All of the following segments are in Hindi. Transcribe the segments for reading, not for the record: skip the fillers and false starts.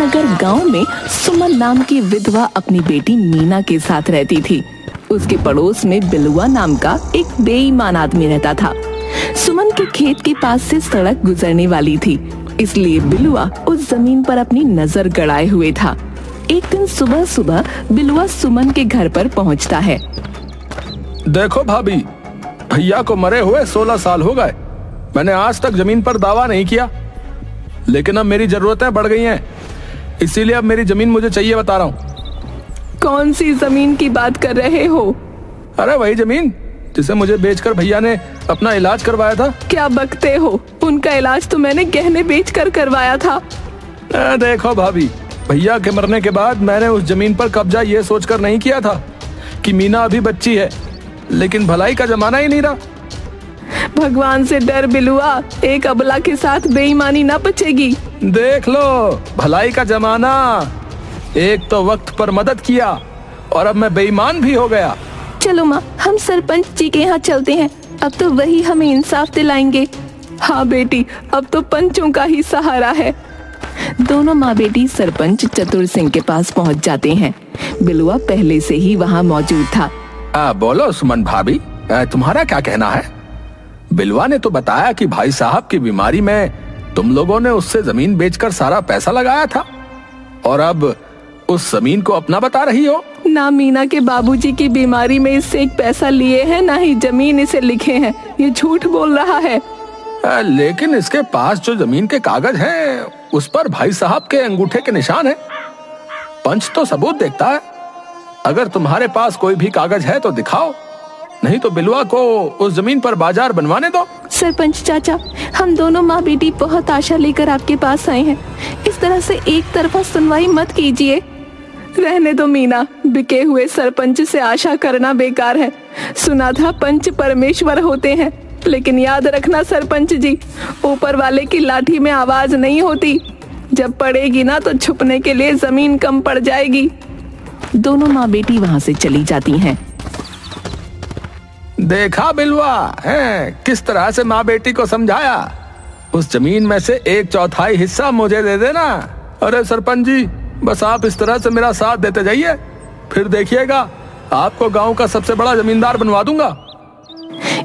नगर गांव में सुमन नाम की विधवा अपनी बेटी मीना के साथ रहती थी। उसके पड़ोस में बिलुआ नाम का एक बेईमान आदमी रहता था। सुमन के खेत के पास से सड़क गुजरने वाली थी, इसलिए बिलुआ उस जमीन पर अपनी नजर गड़ाए हुए था। एक दिन सुबह सुबह बिलुआ सुमन के घर पर पहुंचता है। देखो भाभी, भैया को मरे हुए 16 साल हो गए। मैंने आज तक जमीन पर दावा नहीं किया, लेकिन अब मेरी जरूरतें बढ़ गई हैं, इसीलिए अब मेरी जमीन मुझे चाहिए, बता रहा हूँ। कौन सी जमीन की बात कर रहे हो? अरे वही जमीन जिसे मुझे बेचकर भैया ने अपना इलाज करवाया था। क्या बकते हो? उनका इलाज तो मैंने गहने बेचकर करवाया था। देखो भाभी, भैया के मरने के बाद मैंने उस जमीन पर कब्जा ये सोचकर नहीं किया था कि मीना अभी बच्ची है, लेकिन भलाई का जमाना ही नहीं रहा। भगवान से डर बिलुआ, एक अबला के साथ बेईमानी ना बचेगी। देख लो, भलाई का जमाना। एक तो वक्त पर मदद किया और अब मैं बेईमान भी हो गया। चलो माँ, हम सरपंच जी के यहाँ चलते हैं, अब तो वही हमें इंसाफ दिलाएंगे। हाँ बेटी, अब तो पंचों का ही सहारा है। दोनों माँ बेटी सरपंच चतुर सिंह के पास पहुँच जाते हैं। बिलुआ पहले से ही वहाँ मौजूद था। बोलो सुमन भाभी, तुम्हारा क्या कहना है? बिलुआ ने तो बताया कि भाई साहब की बीमारी में तुम लोगों ने उससे जमीन बेचकर सारा पैसा लगाया था और अब उस जमीन को अपना बता रही हो। ना मीना के बाबूजी की बीमारी में इससे एक पैसा लिए हैं, ना ही जमीन इसे लिखे हैं। ये झूठ बोल रहा है। लेकिन इसके पास जो जमीन के कागज हैं, उस पर भाई साहब के अंगूठे के निशान हैं। पंच तो सबूत देखता है। अगर तुम्हारे पास कोई भी कागज है तो दिखाओ, नहीं तो बिलुआ को उस जमीन पर बाजार बनवाने दो। सरपंच चाचा, हम दोनों माँ बेटी बहुत आशा लेकर आपके पास आए हैं। इस तरह से एक तरफा सुनवाई मत कीजिए। रहने दो मीना, बिके हुए सरपंच से आशा करना बेकार है। सुना था पंच परमेश्वर होते हैं, लेकिन याद रखना सरपंच जी, ऊपर वाले की लाठी में आवाज नहीं होती। जब पड़ेगी ना तो छुपने के लिए जमीन कम पड़ जाएगी। दोनों माँ बेटी वहाँ से चली जाती हैं। देखा बिलुआ है किस तरह से माँ बेटी को समझाया। उस जमीन में से 1/4 हिस्सा मुझे दे देना। अरे सरपंच जी, बस आप इस तरह से मेरा साथ देते जाइए, फिर देखिएगा आपको गांव का सबसे बड़ा जमींदार बनवा दूंगा।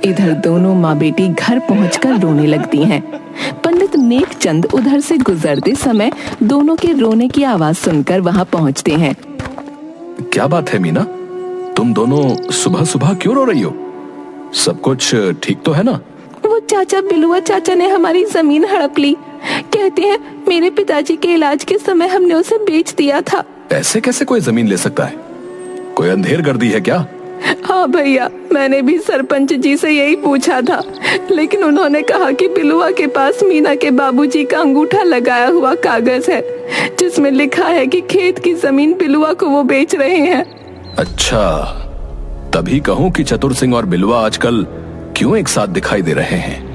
इधर दोनों माँ बेटी घर पहुंचकर रोने लगती हैं। पंडित नेकचंद उधर से गुजरते समय दोनों के रोने की आवाज सुनकर वहां पहुंचते हैं। क्या बात है मीना, तुम दोनों सुबह सुबह क्यों रो रही हो? सब कुछ ठीक तो है ना? वो चाचा, बिलुआ चाचा ने हमारी जमीन हड़प ली। कहते हैं मेरे पिताजी के इलाज के समय हमने उसे बेच दिया था। ऐसे कैसे कोई जमीन ले सकता है? कोई अंधेर गर्दी है क्या? हाँ भैया, मैंने भी सरपंच जी से यही पूछा था, लेकिन उन्होंने कहा कि बिलुआ के पास मीना के बाबूजी का अंगूठा लगाया हुआ कागज है, जिसमें लिखा है कि खेत की जमीन बिलुआ को वो बेच रहे हैं। अच्छा, तभी कहूँ कि चतुर सिंह और बिलुआ आजकल क्यों एक साथ दिखाई दे रहे हैं।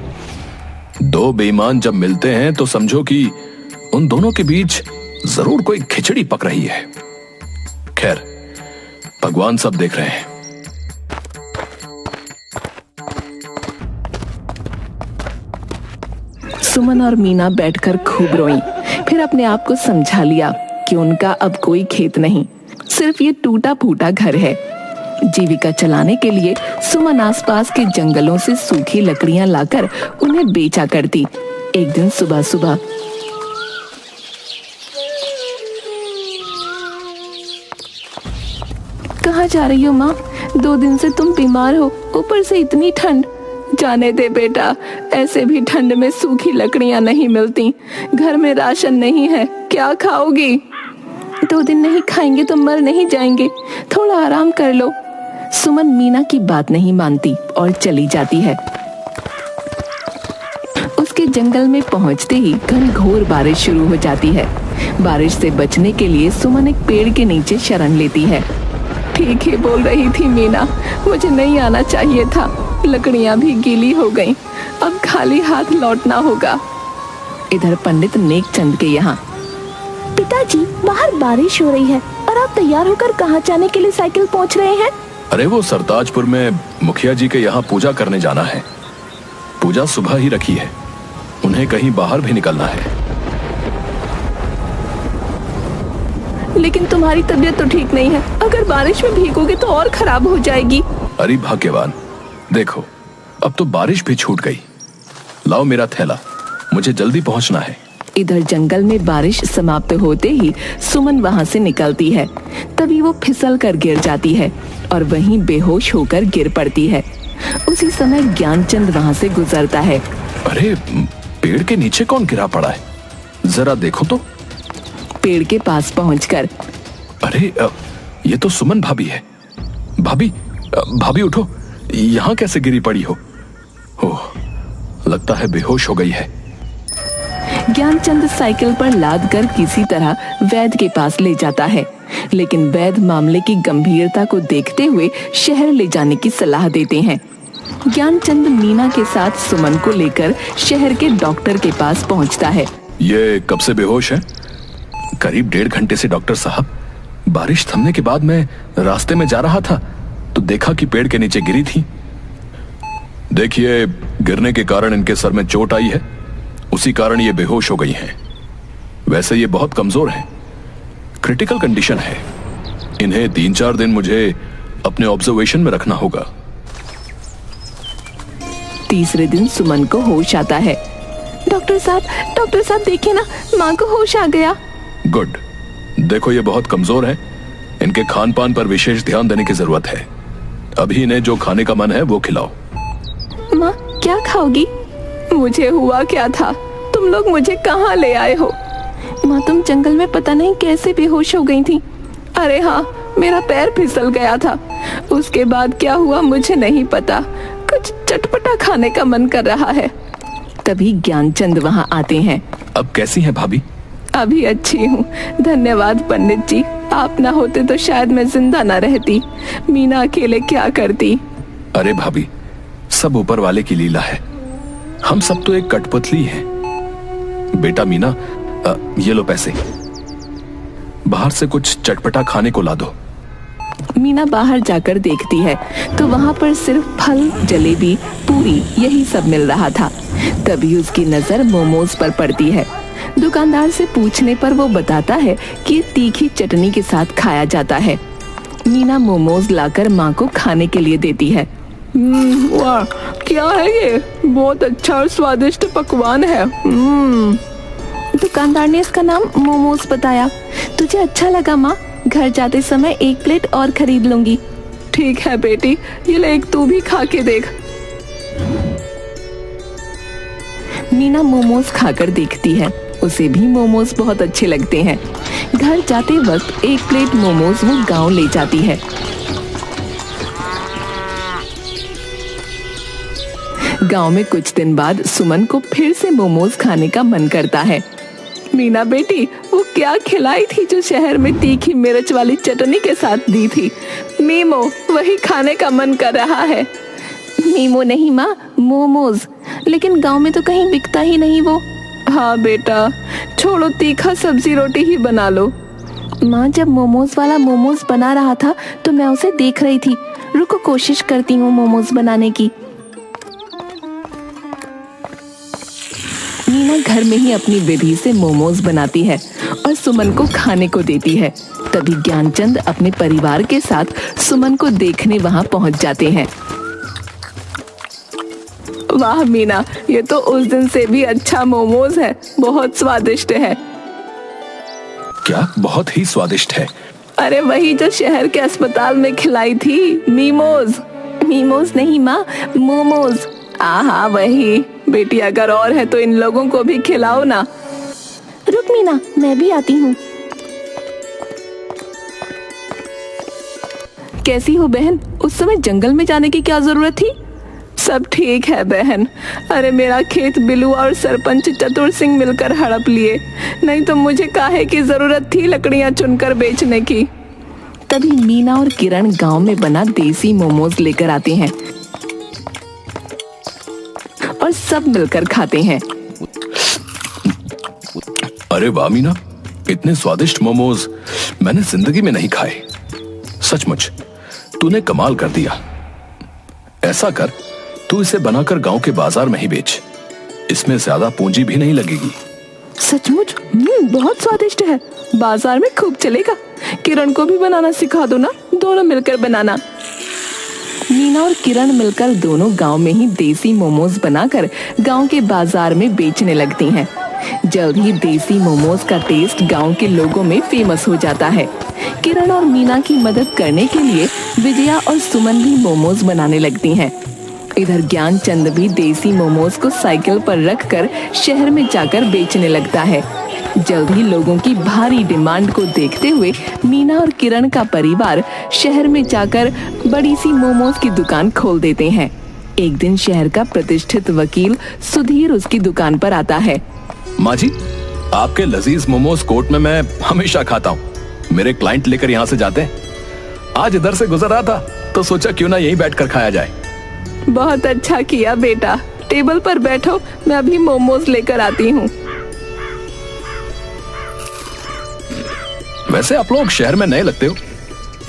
दो बेईमान जब मिलते हैं तो समझो कि उन दोनों के बीच जरूर कोई खिचड़ी पक रही है। खैर, भगवान सब देख रहे हैं। सुमन और मीना बैठकर खूब रोईं। फिर अपने आप को समझा लिया कि उनका अब कोई खेत नहीं, सिर्फ ये टूटा फूटा घर है। जीविका चलाने के लिए सुमन आसपास के जंगलों से सूखी लकड़ियां लाकर उन्हें बेचा करती। एक दिन सुबह सुबह कहाँ जा रही हो माँ? 2 दिन से तुम बीमार हो, ऊपर से इतनी ठंड। जाने दे बेटा, ऐसे भी ठंड में सूखी लकड़ियां नहीं मिलती। घर में राशन नहीं है, क्या खाओगी? 2 दिन नहीं खाएंगे तो मर नहीं जाएंगे, थोड़ा आराम कर लो। सुमन मीना की बात नहीं मानती और चली जाती है। उसके जंगल में पहुंचते ही घनघोर बारिश शुरू हो जाती है। बारिश से बचने के लिए सुमन एक पेड़ के नीचे शरण लेती है। ठीक ही बोल रही थी मीना, मुझे नहीं आना चाहिए था। लकड़ियां भी गीली हो गईं, अब खाली हाथ लौटना होगा। इधर पंडित नेकचंद के यहाँ। पिताजी, बाहर बारिश हो रही है और आप तैयार होकर कहाँ जाने के लिए साइकिल पहुँच रहे हैं? अरे वो सरताजपुर में मुखिया जी के यहाँ पूजा करने जाना है। पूजा सुबह ही रखी है, उन्हें कहीं बाहर भी निकलना है। लेकिन तुम्हारी तबीयत तो ठीक नहीं है। अगर बारिश में भीगोगे तो और खराब हो जाएगी। अरे भाग्यवान, देखो अब तो बारिश भी छूट गई। लाओ मेरा थैला, मुझे जल्दी पहुंचना है। इधर जंगल में बारिश समाप्त होते ही सुमन वहाँ से निकलती है। तभी वो फिसल कर गिर जाती है और वहीं बेहोश होकर गिर पड़ती है। उसी समय ज्ञानचंद वहाँ से गुजरता है। अरे पेड़ के नीचे कौन गिरा पड़ा है, जरा देखो तो। पेड़ के पास पहुंचकर, अरे ये तो सुमन भाभी है। भाभी, भाभी उठो, यहाँ कैसे गिरी पड़ी हो? ओह, लगता है बेहोश हो गई है। ज्ञानचंद साइकिल पर लाद कर किसी तरह वैद्य के पास ले जाता है, लेकिन वैद्य मामले की गंभीरता को देखते हुए शहर ले जाने की सलाह देते हैं। ज्ञानचंद मीना के साथ सुमन को लेकर शहर के डॉक्टर के पास पहुंचता है। ये कब से बेहोश है? करीब 1.5 घंटे से डॉक्टर साहब। बारिश थमने के बाद मैं रास्ते में जा रहा था तो देखा कि पेड़ के नीचे गिरी थी। देखिए, गिरने के कारण इनके सर में चोट आई है, उसी कारण ये बेहोश हो गई हैं। वैसे ये बहुत कमजोर हैं, क्रिटिकल कंडीशन है। इन्हें 3-4 दिन मुझे अपने ऑब्जर्वेशन में रखना होगा। तीसरे दिन सुमन को होश आता है। डॉक्टर साहब देखिए ना, माँ को होश आ गया। गुड। देखो ये बहुत कमजोर है, इनके खान पान पर विशेष ध्यान देने की जरूरत है। अभी इन्हें जो खाने का मन है वो खिलाओ। माँ क्या खाओगी? मुझे हुआ क्या था, तुम लोग मुझे कहाँ ले आए हो? माँ तुम जंगल में पता नहीं कैसे बेहोश हो गई थी। अरे हाँ, मेरा पैर फिसल गया था। उसके बाद क्या हुआ मुझे नहीं पता, कुछ चटपटा खाने का मन कर रहा है। तभी ज्ञानचंद वहाँ आते हैं। अब कैसी हैं भाभी? अभी अच्छी हूँ, धन्यवाद पंडित जी। आप ना होते तो शायद मैं जिंदा ना रहती। मीना अकेले क्या करती। अरे भाभी, सब ऊपर वाले की लीला है। हम सब तो एक कठपुतली हैं। बेटा मीना, ये लो पैसे, बाहर से कुछ चटपटा खाने को ला दो। मीना बाहर जाकर देखती है तो वहाँ पर सिर्फ फल, जलेबी, पूरी यही सब मिल रहा था। तभी उसकी नजर मोमोज पर पड़ती है। दुकानदार से पूछने पर वो बताता है कि तीखी चटनी के साथ खाया जाता है। मीना मोमोज लाकर माँ को खाने के लिए देती है। वाह, क्या है ये? बहुत अच्छा और स्वादिष्ट पकवान है। दुकानदार ने इसका नाम मोमोज बताया। तुझे अच्छा लगा माँ? घर जाते समय 1 प्लेट और खरीद लूंगी। ठीक है बेटी, ये ले, एक तू भी खा के देख। मीना मोमोज खाकर देखती है, उसे भी मोमोज बहुत अच्छे लगते हैं। घर जाते वक्त 1 प्लेट मोमोज वो गांव ले जाती है। गांव में कुछ दिन बाद सुमन को फिर से मोमोज खाने का मन करता है। मीना बेटी, वो क्या खिलाई थी जो शहर में तीखी मिर्च वाली चटनी के साथ दी थी? मीमो, वही खाने का मन कर रहा है। मीमो नहीं माँ, मोमोज। लेकिन गांव में तो कहीं बिकता ही नहीं वो। हाँ बेटा, छोड़ो, तीखा सब्जी रोटी ही बना लो। माँ जब मोमोज वाला मोमोज बना रहा था तो मैं उसे देख रही थी। रुको, कोशिश करती हूँ मोमोज बनाने की। मीना घर में ही अपनी विधि से मोमोज बनाती है और सुमन को खाने को देती है। तभी ज्ञानचंद अपने परिवार के साथ सुमन को देखने वहां पहुंच जाते हैं। वाह मीना, ये तो उस दिन से भी अच्छा मोमोज है, बहुत स्वादिष्ट है। क्या बहुत ही स्वादिष्ट है? अरे वही जो शहर के अस्पताल में खिलाई थी, मीमोज। मीमोज नहीं माँ, मोमोज। हाँ वही। बेटी अगर और है तो इन लोगों को भी खिलाओ ना। रुक मीना, मैं भी आती हूँ। कैसी हो बहन? उस समय जंगल में जाने की क्या जरूरत थी? सब ठीक है बहन। अरे मेरा खेत बिलुआ और सरपंच चतुर सिंह मिलकर हड़प लिए, नहीं तो मुझे काहे की जरूरत थी लकड़ियां चुनकर बेचने की। तभी मीना और किरण गांव में बना देसी मोमोज लेकर आते हैं और सब मिलकर खाते हैं। अरे वाह मीना, इतने स्वादिष्ट मोमोज मैंने जिंदगी में नहीं खाए। सचमुच तूने कमाल कर दिया। ऐसा कर, तू इसे बनाकर गांव के बाजार में ही बेच, इसमें ज्यादा पूंजी भी नहीं लगेगी। सचमुच बहुत स्वादिष्ट है, बाजार में खूब चलेगा। किरण को भी बनाना सिखा दो ना, दोनों मिलकर बनाना। मीना और किरण मिलकर दोनों गांव में ही देसी मोमोज बनाकर गांव के बाजार में बेचने लगती हैं। जल्द ही देसी मोमोज का टेस्ट गांव के लोगों में फेमस हो जाता है। किरण और मीना की मदद करने के लिए विजया और सुमन भी मोमोज बनाने लगती हैं। इधर ज्ञानचंद भी देसी मोमोज को साइकिल पर रखकर शहर में जाकर बेचने लगता है। जल्द ही लोगों की भारी डिमांड को देखते हुए मीना और किरण का परिवार शहर में जाकर बड़ी सी मोमोज की दुकान खोल देते हैं। एक दिन शहर का प्रतिष्ठित वकील सुधीर उसकी दुकान पर आता है। माँ जी, आपके लजीज मोमोज कोर्ट में मैं हमेशा खाता हूँ। मेरे क्लाइंट लेकर यहाँ से जाते हैं। आज इधर से गुजर रहा था तो सोचा क्यों ना यहीं बैठकर खाया जाए। बहुत अच्छा किया बेटा, टेबल पर बैठो, मैं अभी मोमोज लेकर आती हूँ। वैसे आप लोग शहर में नए लगते हो,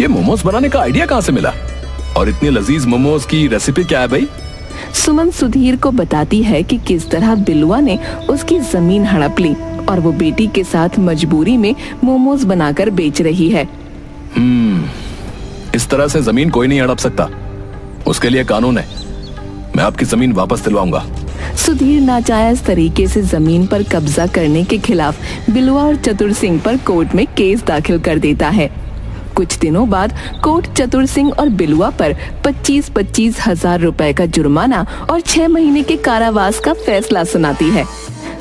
ये मोमोज बनाने का आइडिया कहाँ से मिला? और इतनी लजीज मोमोज की रेसिपी क्या है भाई? सुमन सुधीर को बताती है कि किस तरह बिलुआ ने उसकी जमीन हड़प ली और वो बेटी के साथ मजबूरी में मोमोज बनाकर बेच रही है। इस तरह से जमीन कोई नहीं हड़प सकता, उसके लिए कानून है। मैं आपकी जमीन वापस दिलवाऊंगा। सुधीर नाजायज तरीके से जमीन पर कब्जा करने के खिलाफ बिलुआ और चतुर सिंह पर कोर्ट में केस दाखिल कर देता है। कुछ दिनों बाद कोर्ट चतुर सिंह और बिलुआ पर 25-25 हजार रुपए का जुर्माना और 6 महीने के कारावास का फैसला सुनाती है।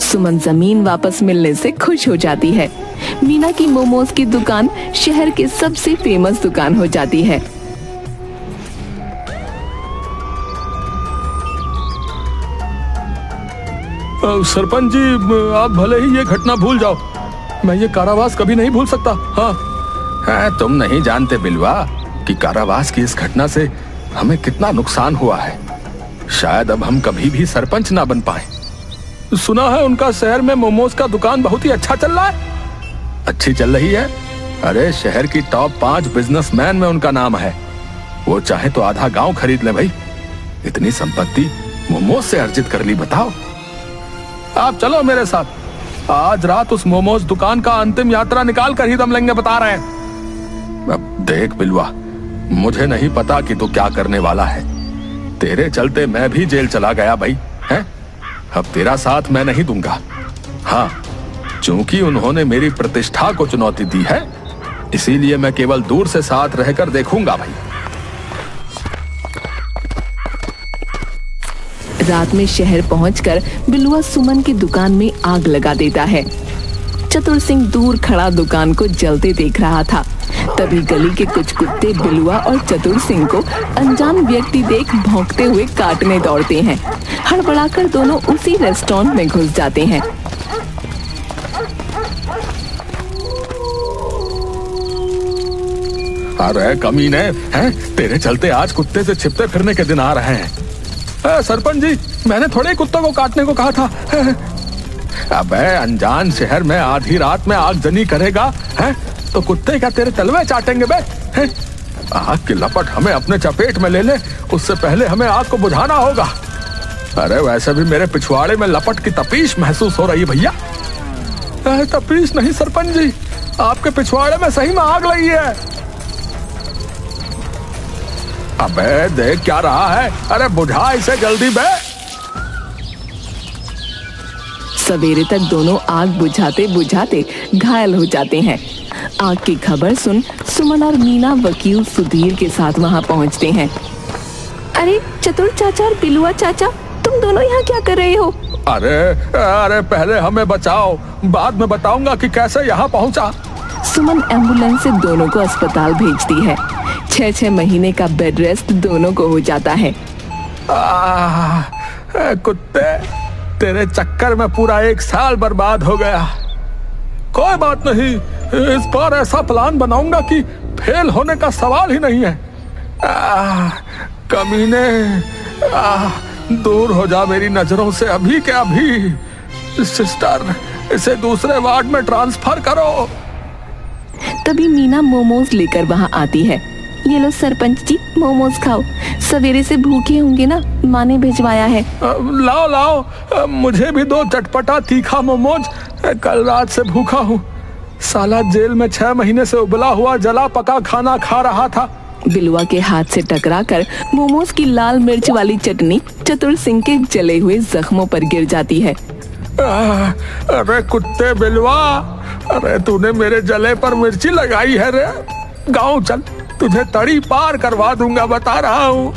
सुमन जमीन वापस मिलने से खुश हो जाती है। मीना की मोमोज की दुकान शहर के सबसे फेमस दुकान हो जाती है। सरपंच जी, आप भले ही ये घटना भूल जाओ, मैं ये कारावास कभी नहीं भूल सकता। हाँ, तुम नहीं जानते बिलवा कि कारावास की इस घटना से हमें कितना नुकसान हुआ है। शायद अब हम कभी भी सरपंच ना बन पाए। सुना है उनका शहर में मोमोज का दुकान बहुत ही अच्छा चल रहा है। अच्छी चल रही है? अरे शहर की टॉप 5 बिजनेसमैन में उनका नाम है। वो चाहे तो आधा गांव खरीद ले भाई। इतनी संपत्ति मोमोज से अर्जित कर ली, बताओ। आप चलो मेरे साथ, आज रात उस मोमोज दुकान का अंतिम यात्रा निकाल कर ही दम लेंगे, बता रहे हैं। अब देख बिलवा, मुझे नहीं पता कि तू क्या करने वाला है। तेरे चलते मैं भी जेल चला गया भाई, हैं? अब तेरा साथ मैं नहीं दूंगा। हाँ, चूंकि उन्होंने मेरी प्रतिष्ठा को चुनौती दी है, इसीलिए मैं केवल दूर से साथ रहकर देखूंगा भाई। रात में शहर पहुंचकर बिलुआ सुमन की दुकान में आग लगा देता है। चतुर सिंह दूर खड़ा दुकान को जलते देख रहा था। तभी गली के कुछ कुत्ते बिलुआ और चतुर सिंह को अनजान व्यक्ति देख भौंकते हुए काटने दौड़ते हैं। हड़बड़ाकर दोनों उसी रेस्टोरेंट में घुस जाते हैं। अरे कमीने, हैं? तेरे चलते आज कुत्ते से छिपते फिरने के दिन आ रहे हैं। सरपंच जी, मैंने थोड़े कुत्तों को काटने को कहा था। अबे अनजान शहर में आधी रात में आगजनी करेगा, हैं? तो कुत्ते क्या तेरे तलवे चाटेंगे बे? हैं? आग की लपट हमें अपने चपेट में ले ले, उससे पहले हमें आग को बुझाना होगा। अरे वैसे भी मेरे पिछवाड़े में लपट की तपीश महसूस हो रही है भैया। तपीश नहीं सरपंच जी, आपके पिछवाड़े में सही में आग लगी है। अबे देख क्या रहा है? अरे बुझा इसे जल्दी बे। सवेरे तक दोनों आग बुझाते बुझाते घायल हो जाते हैं। आग की खबर सुन सुमन और मीना वकील सुधीर के साथ वहां पहुंचते हैं। अरे चतुर चाचा और बिलुआ चाचा, तुम दोनों यहाँ क्या कर रहे हो? अरे पहले हमें बचाओ, बाद में बताऊंगा कि कैसे यहाँ पहुँचा। सुमन एम्बुलेंस से दोनों को अस्पताल भेजती है। 6 महीने का बेड रेस्ट दोनों को हो जाता है। कुत्ते, तेरे चक्कर में पूरा 1 साल बर्बाद हो गया। कोई बात नहीं, इस बार ऐसा प्लान बनाऊंगा कि फेल होने का सवाल ही नहीं है। कमीने, दूर हो जा मेरी नजरों से अभी के अभी। सिस्टर, इसे दूसरे वार्ड में ट्रांसफर करो। तभी मीना मोमोज लेकर वहां आती है। ये लो सरपंच जी, मोमोज खाओ, सवेरे से भूखे होंगे ना, माँ ने भिजवाया है। लाओ, मुझे भी 2 चटपटा तीखा मोमोज। कल रात से भूखा हूँ। साला जेल में 6 महीने से उबला हुआ जला पका खाना खा रहा था। बिलुआ के हाथ से टकराकर मोमोज की लाल मिर्च वाली चटनी चतुर सिंह के जले हुए जख्मों पर गिर जाती है। अरे कुत्ते बिलवा, अरे तूने मेरे जले पर मिर्ची लगाई है रे। गाँव चल, तुझे तड़ी पार करवा दूंगा, बता रहा हूँ।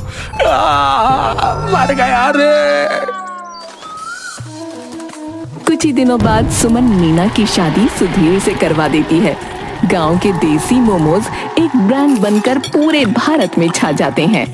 मर गया रे। कुछ ही दिनों बाद सुमन मीना की शादी सुधीर से करवा देती है। गांव के देसी मोमोज एक ब्रांड बनकर पूरे भारत में छा जाते हैं।